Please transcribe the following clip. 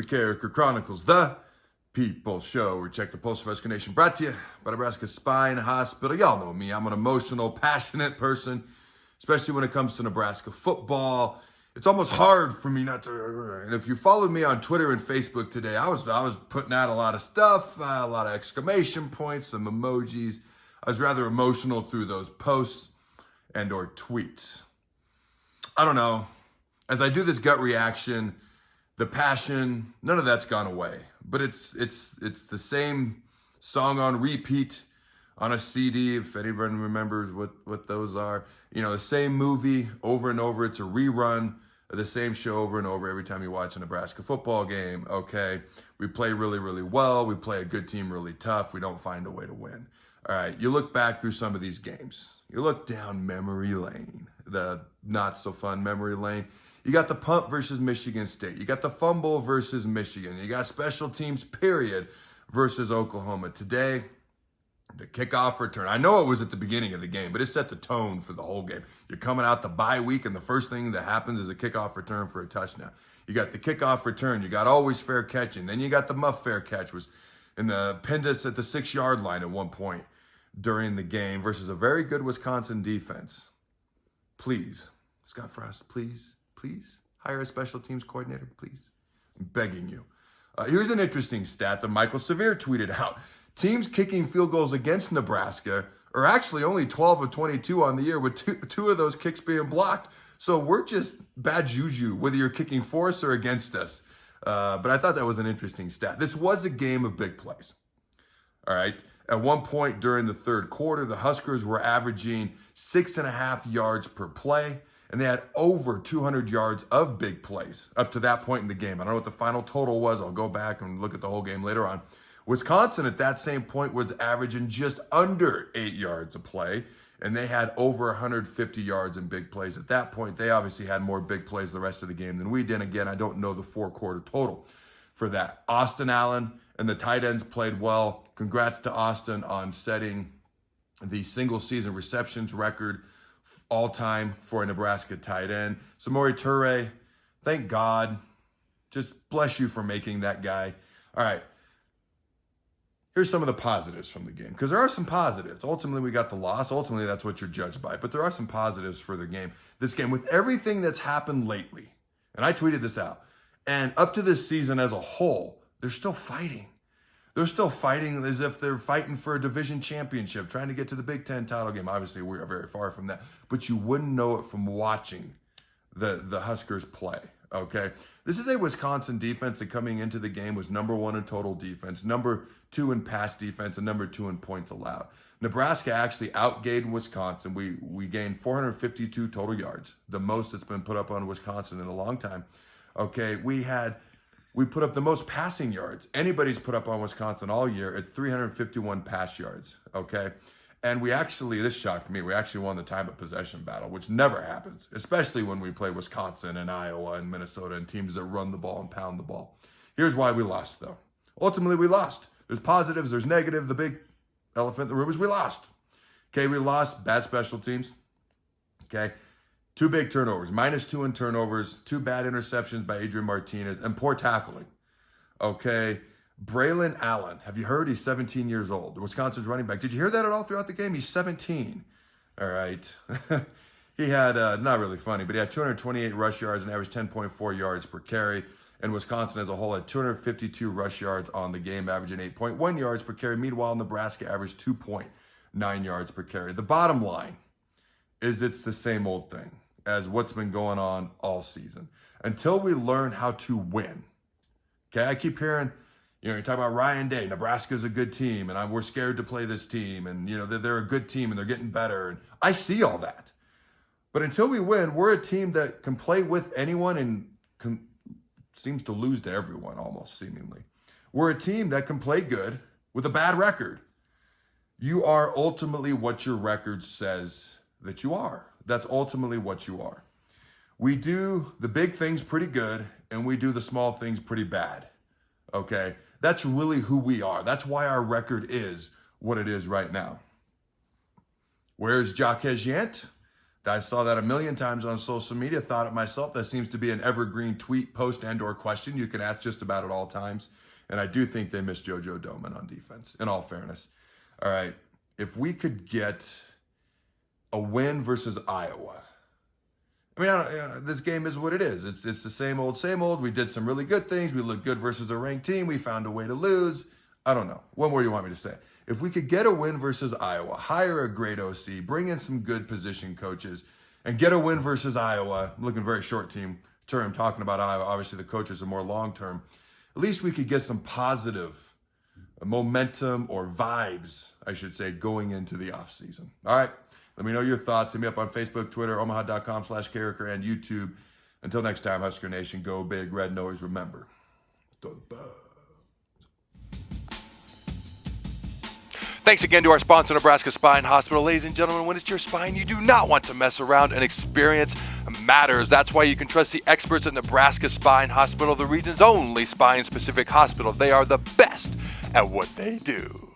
the Carriker Chronicles, the People's Show. We check the pulse of Husker Nation, brought to you by Nebraska Spine Hospital. Y'all know me. I'm an emotional, passionate person, especially when it comes to Nebraska football. It's almost hard for me not to. And if you followed me on Twitter and Facebook today, I was putting out a lot of stuff, a lot of exclamation points, some emojis. I was rather emotional through those posts and or tweets. I don't know. As I do this gut reaction, the passion, none of that's gone away. But it's the same song on repeat on a CD, if anyone remembers what those are. You know, the same movie over and over. It's a rerun of the same show over and over every time you watch a Nebraska football game. Okay, we play really, really well. We play a good team really tough. We don't find a way to win. All right, you look back through some of these games. You look down memory lane, the not so fun memory lane. You got the punt versus Michigan State. You got the fumble versus Michigan. You got special teams, period, versus Oklahoma. Today, the kickoff return. I know it was at the beginning of the game, but it set the tone for the whole game. You're coming out the bye week, and the first thing that happens is a kickoff return for a touchdown. You got the kickoff return. You got always fair catching. Then you got the muff fair catch, was in the Pendus at the 6-yard line at one point during the game versus a very good Wisconsin defense. Please, Scott Frost, please hire a special teams coordinator, please. I'm begging you. Here's an interesting stat that Michael Severe tweeted out. Teams kicking field goals against Nebraska are actually only 12 of 22 on the year, with two of those kicks being blocked. So we're just bad juju, whether you're kicking for us or against us. But I thought that was an interesting stat. This was a game of big plays. All right. At one point during the third quarter, the Huskers were averaging 6.5 yards per play, and they had over 200 yards of big plays up to that point in the game. I don't know what the final total was. I'll go back and look at the whole game later on. Wisconsin at that same point was averaging just under 8 yards a play, and they had over 150 yards in big plays. At that point, they obviously had more big plays the rest of the game than we did. Again, I don't know the 4-quarter total for that. Austin Allen and the tight ends played well. Congrats to Austin on setting the single-season receptions record all-time for a Nebraska tight end. Samori Toure, thank God. Just bless you for making that guy. All right. Here's some of the positives from the game, because there are some positives. Ultimately, we got the loss. Ultimately, that's what you're judged by. But there are some positives for the game. This game, with everything that's happened lately, and I tweeted this out, and up to this season as a whole, they're still fighting. They're still fighting as if they're fighting for a division championship, trying to get to the Big Ten title game. Obviously, we are very far from that, but you wouldn't know it from watching the Huskers play, okay? This is a Wisconsin defense that coming into the game was number 1 in total defense, number 2 in pass defense, and number 2 in points allowed. Nebraska actually outgained Wisconsin. We gained 452 total yards, the most that's been put up on Wisconsin in a long time, okay? We put up the most passing yards anybody's put up on Wisconsin all year at 351 pass yards, okay? And we actually, this shocked me, we actually won the time of possession battle, which never happens, especially when we play Wisconsin and Iowa and Minnesota and teams that run the ball and pound the ball. Here's why we lost, though. Ultimately, we lost. There's positives, there's negative. The big elephant in the room is we lost. Okay, we lost. Bad special teams. Okay. 2 big turnovers, -2 in turnovers, 2 bad interceptions by Adrian Martinez, and poor tackling. Okay, Braylon Allen, have you heard? He's 17 years old. Wisconsin's running back. Did you hear that at all throughout the game? He's 17. All right. He had, not really funny, but he had 228 rush yards and averaged 10.4 yards per carry. And Wisconsin as a whole had 252 rush yards on the game, averaging 8.1 yards per carry. Meanwhile, Nebraska averaged 2.9 yards per carry. The bottom line is it's the same old thing as what's been going on all season. Until we learn how to win. Okay, I keep hearing, you talk about Ryan Day, Nebraska's a good team, and we're scared to play this team, and, they're a good team, and they're getting better. And I see all that. But until we win, we're a team that can play with anyone and seems to lose to everyone, almost, seemingly. We're a team that can play good with a bad record. You are ultimately what your record says that you are. That's ultimately what you are. We do the big things pretty good, and we do the small things pretty bad, okay? That's really who we are. That's why our record is what it is right now. Where's Jacques Yant? I saw that a million times on social media, thought it myself. That seems to be an evergreen tweet, post, and or question you can ask just about at all times. And I do think they missed JoJo Domann on defense, in all fairness. All right, if we could get a win versus Iowa. I mean, this game is what it is. It's the same old, same old. We did some really good things. We looked good versus a ranked team. We found a way to lose. I don't know. What more do you want me to say? If we could get a win versus Iowa, hire a great OC, bring in some good position coaches, and get a win versus Iowa, I'm looking very short term, talking about Iowa. Obviously, the coaches are more long term. At least we could get some positive momentum or vibes, I should say, going into the offseason. All right. Let me know your thoughts. Hit me up on Facebook, Twitter, omaha.com/Carriker, and YouTube. Until next time, Husker Nation, go big, red, and always remember, throw the ball. Thanks again to our sponsor, Nebraska Spine Hospital. Ladies and gentlemen, when it's your spine, you do not want to mess around, and experience matters. That's why you can trust the experts at Nebraska Spine Hospital, the region's only spine-specific hospital. They are the best at what they do.